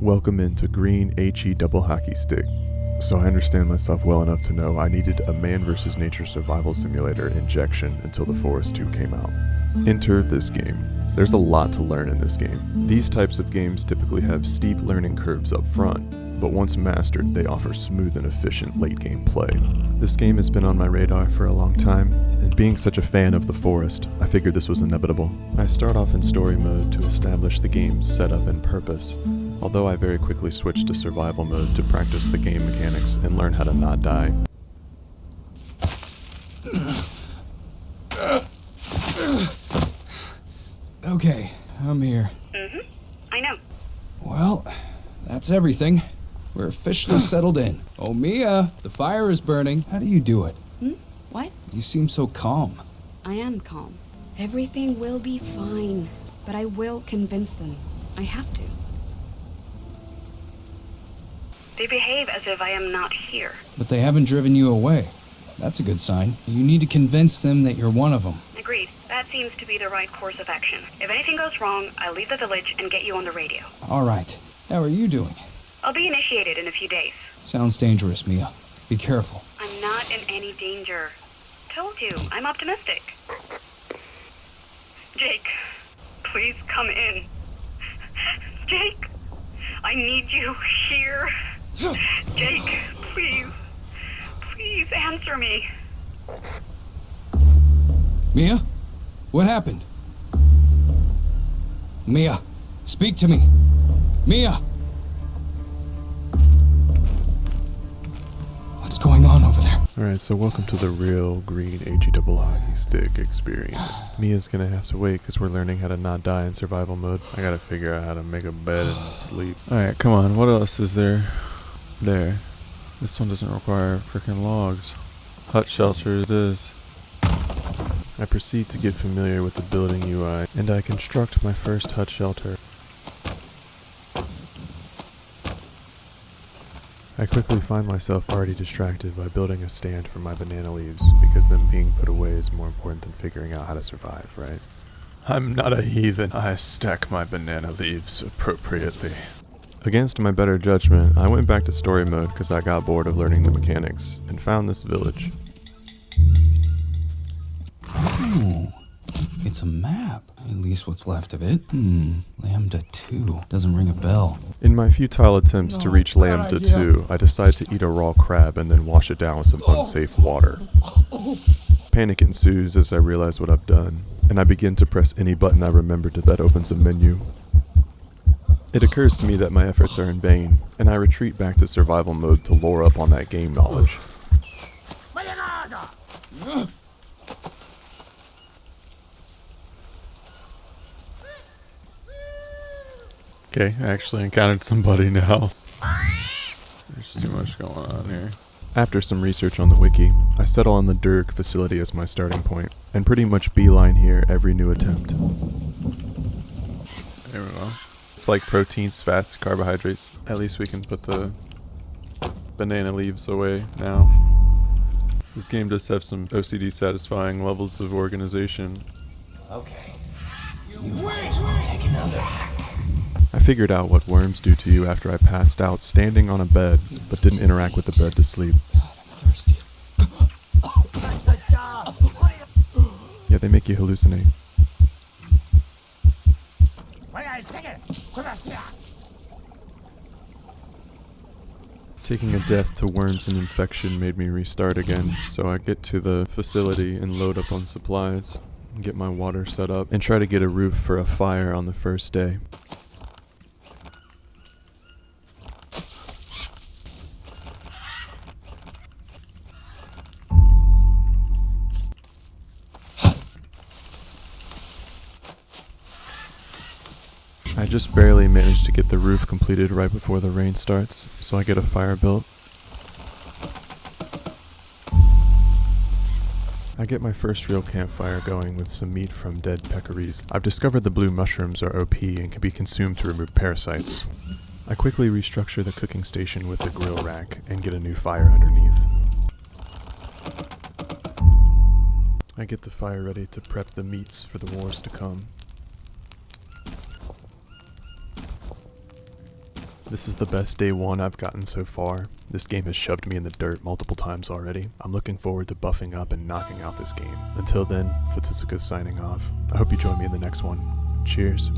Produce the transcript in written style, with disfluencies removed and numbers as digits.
Welcome into Green HE Double Hockey Stick. So I understand myself well enough to know I needed a man versus nature survival simulator injection until The Forest 2 came out. Enter this game. There's a lot to learn in this game. These types of games typically have steep learning curves up front, but once mastered, they offer smooth and efficient late game play. This game has been on my radar for a long time, and being such a fan of The Forest, I figured this was inevitable. I start off in story mode to establish the game's setup and purpose, although I very quickly switched to survival mode to practice the game mechanics and learn how to not die. Okay, I'm here. I know. Well, that's everything. We're officially settled in. Oh, Mia, the fire is burning. How do you do it? What? You seem so calm. I am calm. Everything will be fine. But I will convince them. I have to. They behave as if I am not here. But they haven't driven you away. That's a good sign. You need to convince them that you're one of them. Agreed. That seems to be the right course of action. If anything goes wrong, I'll leave the village and get you on the radio. All right. How are you doing? I'll be initiated in a few days. Sounds dangerous, Mia. Be careful. I'm not in any danger. Told you, I'm optimistic. Jake, please come in. Jake, I need you here. Jake, please. Please answer me. Mia? What happened? Mia, speak to me. Mia! What's going on over there? Alright, so welcome to the real Green HE Double Hockey Stick experience. Mia's gonna have to wait because we're learning how to not die in survival mode. I gotta figure out how to make a bed and sleep. Alright, come on, what else is there? There. This one doesn't require freaking logs. Hut shelter it is. I proceed to get familiar with the building UI, and I construct my first hut shelter. I quickly find myself already distracted by building a stand for my banana leaves, because them being put away is more important than figuring out how to survive, right? I'm not a heathen. I stack my banana leaves appropriately. Against my better judgment, I went back to story mode because I got bored of learning the mechanics, and found this village. Oh, it's a map. At least what's left of it. Lambda 2. Doesn't ring a bell. In my futile attempts to reach Lambda 2, I decide to eat a raw crab and then wash it down with some unsafe water. Panic ensues as I realize what I've done, and I begin to press any button I remember that opens a menu. It occurs to me that my efforts are in vain, and I retreat back to survival mode to lore up on that game knowledge. Okay, I actually encountered somebody now. There's too much going on here. After some research on the wiki, I settle on the Durg facility as my starting point, and pretty much beeline here every new attempt. There we go. It's like proteins, fats, carbohydrates. At least we can put the banana leaves away now. This game does have some OCD satisfying levels of organization. Okay. You might as well take another. I figured out what worms do to you after I passed out standing on a bed, but didn't interact with the bed to sleep. God, I'm thirsty. Yeah, they make you hallucinate. Taking a death to worms and infection made me restart again, so I get to the facility and load up on supplies, and get my water set up, and try to get a roof for a fire on the first day. I just barely managed to get the roof completed right before the rain starts, so I get a fire built. I get my first real campfire going with some meat from dead peccaries. I've discovered the blue mushrooms are OP and can be consumed to remove parasites. I quickly restructure the cooking station with the grill rack and get a new fire underneath. I get the fire ready to prep the meats for the wars to come. This is the best day one I've gotten so far. This game has shoved me in the dirt multiple times already. I'm looking forward to buffing up and knocking out this game. Until then, Futsusuka's signing off. I hope you join me in the next one. Cheers.